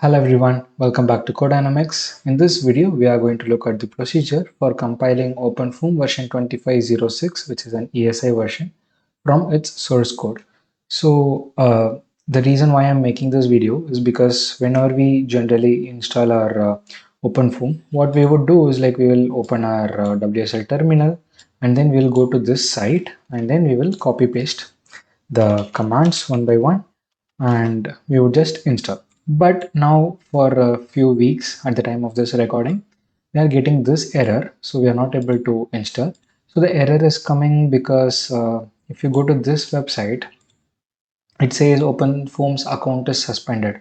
Hello everyone, welcome back to Codynamics. In this video, we are going to look at the procedure for compiling OpenFOAM version 2506, which is an ESI version, from its source code. The reason why I'm making this video is because whenever we generally install our OpenFOAM, what we would do is like we will open our WSL terminal and then we'll go to this site and then we will copy paste the commands one by one and we would just install. But now for a few weeks at the time of this recording, we are getting this error, so we are not able to install. So the error is coming because if you go to this website, it says OpenFOAM's account is suspended.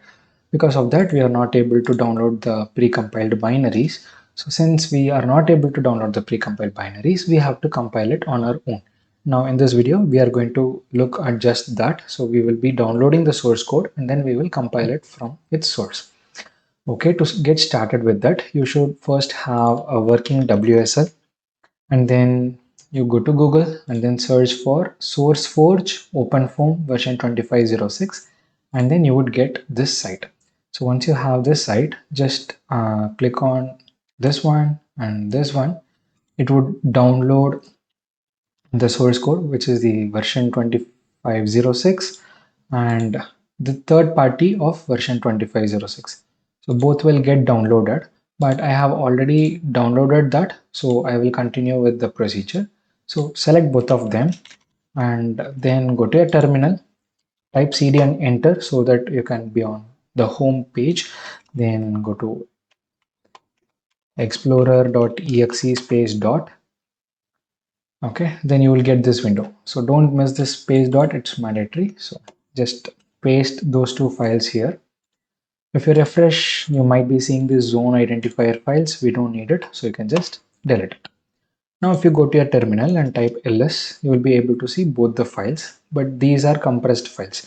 Because of that, we are not able to download the precompiled binaries. So since we are not able to download the precompiled binaries, we have to compile it on our own. Now in this video, we are going to look at just that. So we will be downloading the source code and then we will compile it from its source. Okay, to get started with that, you should first have a working WSL and then you go to Google and then search for SourceForge OpenFOAM version 2506 and then you would get this site. So once you have this site, just click on this one and this one. It would download the source code, which is the version 2506 and the third party of version 2506. So both will get downloaded, but I have already downloaded that. So I will continue with the procedure. So select both of them and then go to your terminal, type cd and enter so that you can be on the home page. Then go to explorer.exe space dot. Okay, then you will get this window. So don't miss this space dot, it's mandatory. So just paste those two files here. If you refresh, you might be seeing this zone identifier files. We don't need it, so you can just delete it. Now if you go to your terminal and type ls, you will be able to see both the files, but these are compressed files.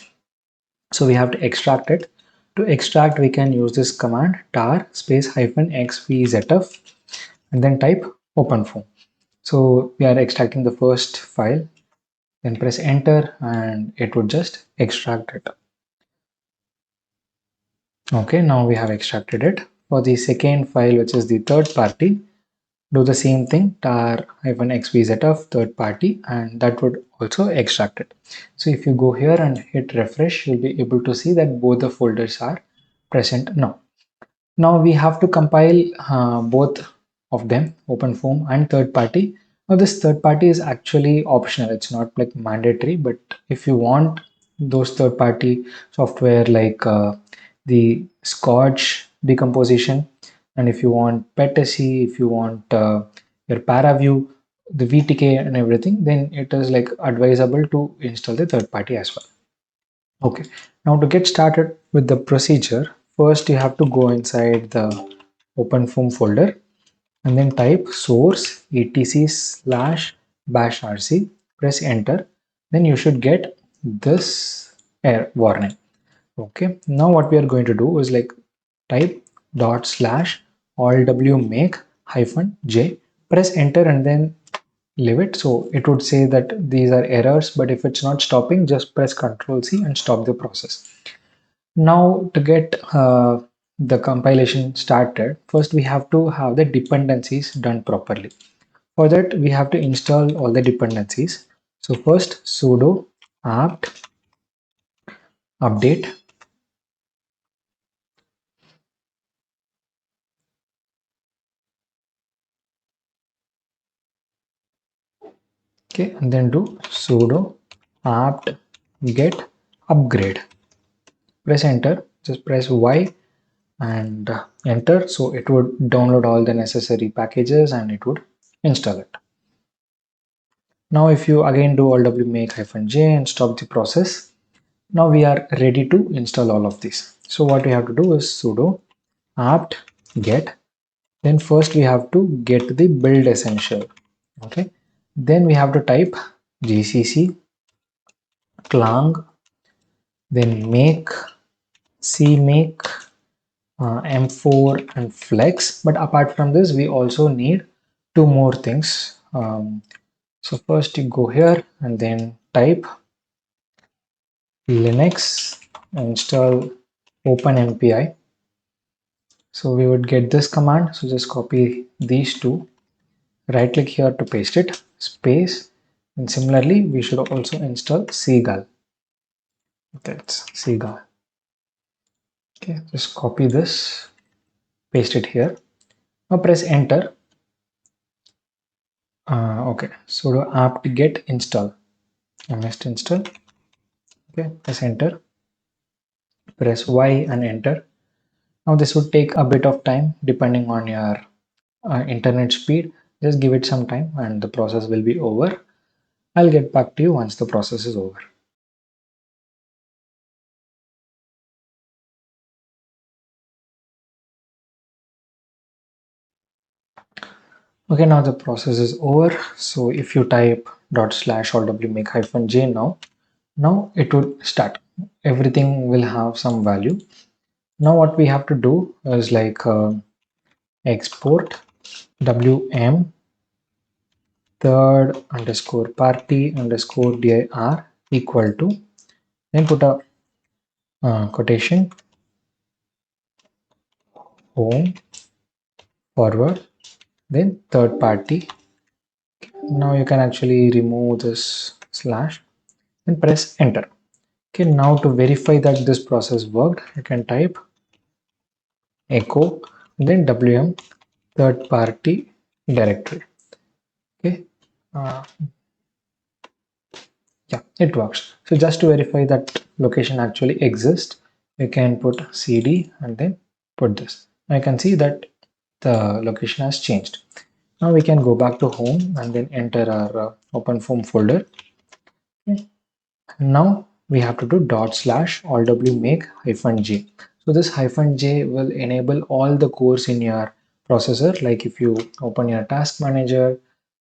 So we have to extract it. To extract, we can use this command tar space hyphen xvzf and then type openfoam. So we are extracting the first file, then press enter and it would just extract it. Okay, now we have extracted it. For the second file, which is the third party, do the same thing, tar-xvzf third party, and that would also extract it. So if you go here and hit refresh, you'll be able to see that both the folders are present now. Now we have to compile both of them, OpenFOAM and third party. Now this third party is actually optional. It's not like mandatory, but if you want those third party software like the Scotch decomposition, and if you want PetSE, if you want your ParaView, the VTK and everything, then it is like advisable to install the third party as well. Okay, now to get started with the procedure, first you have to go inside the OpenFOAM folder and then type source etc/bashrc, press enter, then you should get this error warning. Okay, now what we are going to do is like type /allwmake -j, press enter and then leave it. So it would say that these are errors, but if it's not stopping, just press Ctrl+C and stop the process. Now to get the compilation started, first we have to have the dependencies done properly. For that, we have to install all the dependencies. So first sudo apt update okay, and then do sudo apt get upgrade. Press enter, just press Y and enter, so it would download all the necessary packages and it would install it. Now if you again do allwmake -j and stop the process, now we are ready to install all of these. So what we have to do is sudo apt get, then first we have to get the build essential. Okay, then we have to type gcc clang, then make cmake m4 and flex. But apart from this, we also need two more things. So first you go here and then type linux install openmpi, So we would get this command. So just copy these two, right click here to paste it, space, and similarly we should also install Seagull. That's Seagull. Okay, just copy this, paste it here. Now press enter. Okay, sudo apt get install. I must install. Okay, press enter. Press Y and enter. Now this would take a bit of time depending on your internet speed. Just give it some time and the process will be over. I'll get back to you once the process is over. Okay, now the process is over. So if you type /allw make -j now it would start. Everything will have some value. Now what we have to do is like export wm third underscore party underscore dir equal to, then put a quotation, home forward, then third party. Now you can actually remove this slash and press enter. Okay, now to verify that this process worked, you can type echo then wm third party directory. Okay, uh, yeah, it works. So just to verify that location actually exists, you can put cd and then put this. Now you can see that the location has changed. Now we can go back to home and then enter our OpenFOAM folder. Okay. Now we have to do /allw make -j. So this -j will enable all the cores in your processor. Like if you open your task manager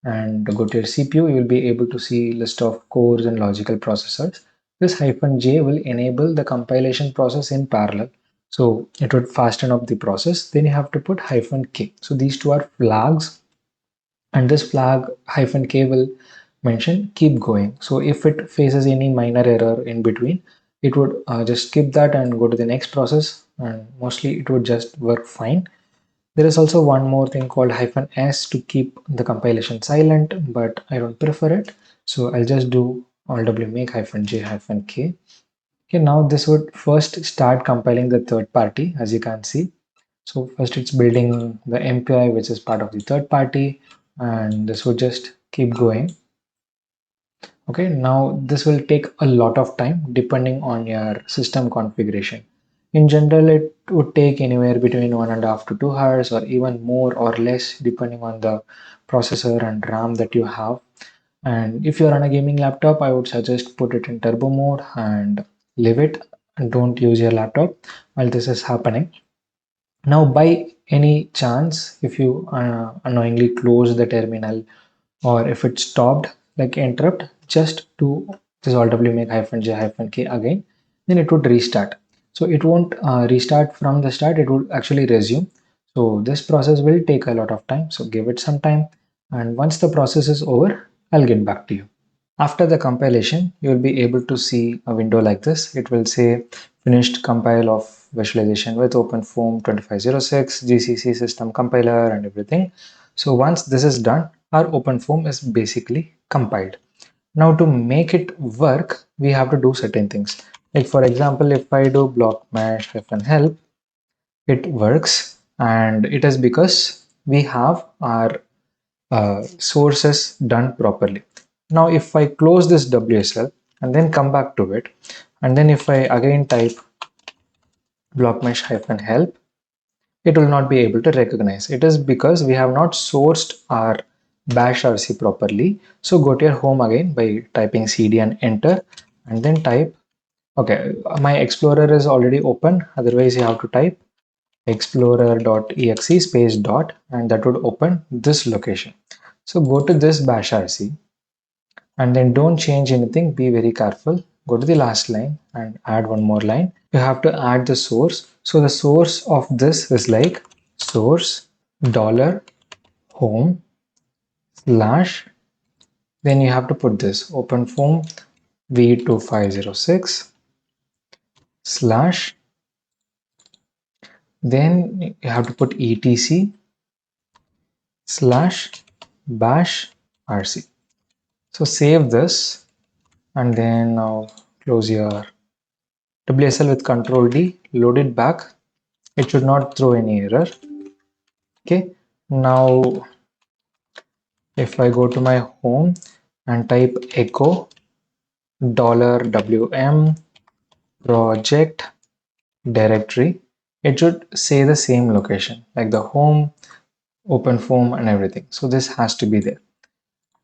and go to your CPU, you will be able to see list of cores and logical processors. This -j will enable the compilation process in parallel. So it would fasten up the process. Then you have to put -k. So these two are flags, and this flag -k will mention keep going. So if it faces any minor error in between, it would just skip that and go to the next process, and mostly it would just work fine. There is also one more thing called -s to keep the compilation silent, but I don't prefer it, so I'll just do allw make -j-k. Okay, now this would first start compiling the third party, as you can see. So first it's building the MPI, which is part of the third party, and this would just keep going. Okay, now this will take a lot of time depending on your system configuration. In general, it would take anywhere between 1.5 to 2 hours, or even more or less depending on the processor and RAM that you have. And if you're on a gaming laptop, I would suggest put it in turbo mode and leave it, and don't use your laptop while this is happening. Now, by any chance, if you unknowingly close the terminal, or if it stopped, like interrupt, just do this allw make -j-k again, then it would restart. So it won't restart from the start, it would actually resume. So this process will take a lot of time. So give it some time, and once the process is over, I'll get back to you. After the compilation, you will be able to see a window like this. It will say finished compile of visualization with OpenFOAM 2506, GCC system compiler and everything. So once this is done, our OpenFOAM is basically compiled. Now to make it work, we have to do certain things. Like for example, if I do block mesh -help, it works, and it is because we have our sources done properly. Now if I close this WSL and then come back to it, and then if I again type blockmesh -help, it will not be able to recognize. It is because we have not sourced our bash RC properly. So go to your home again by typing cd and enter, and then type, okay, my explorer is already open, otherwise you have to type explorer.exe space dot, and that would open this location. So go to this bash RC, and then don't change anything, be very careful. Go to the last line and add one more line. You have to add the source. So the source of this is like source dollar home slash, then you have to put this OpenFOAM v2506 slash Then you have to put etc slash bash rc. So save this and then now close your WSL with Control D, load it back. It should not throw any error. Okay, now if I go to my home and type echo $wm project directory, it should say the same location like the home, OpenFOAM and everything. So this has to be there.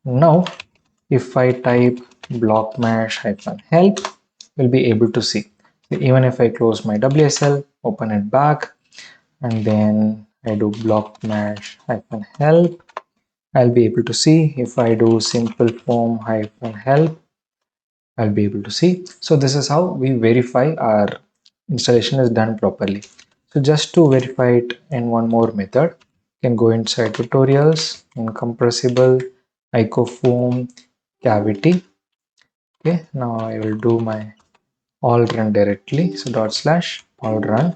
Now if I type blockmesh-help, we'll be able to see. Even if I close my WSL, open it back, and then I do blockmesh-help, I'll be able to see. If I do simpleform-help, I'll be able to see. So this is how we verify our installation is done properly. So just to verify it in one more method, you can go inside tutorials, incompressible, icofoam, cavity. Okay, now I will do my all run directly. So dot slash all run.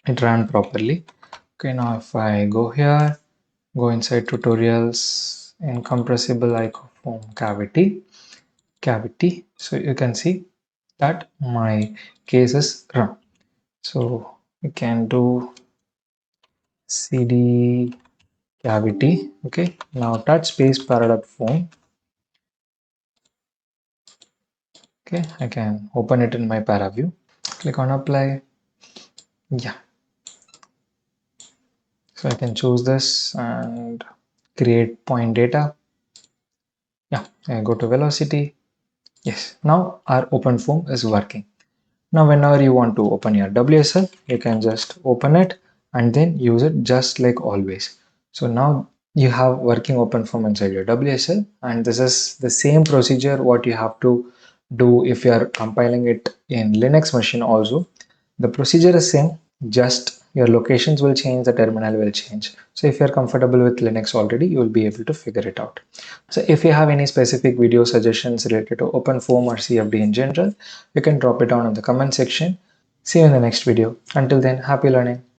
It ran properly. Okay, now if I go here, go inside tutorials, incompressible icofoam cavity. So you can see that my case is run. So we can do cd cavity. Okay, now touch space para.foam. Okay, I can open it in my para view. Click on apply. Yeah, so I can choose this and create point data. Yeah, I go to velocity. Yes, now our OpenFOAM is working. Now whenever you want to open your WSL, you can just open it and then use it just like always. So now you have working OpenFOAM inside your WSL, and this is the same procedure what you have to do if you are compiling it in Linux machine also. The procedure is same, just your locations will change, the terminal will change. So if you're comfortable with Linux already, you will be able to figure it out. So if you have any specific video suggestions related to OpenFOAM or CFD in general, you can drop it down in the comment section. See you in the next video. Until then, happy learning.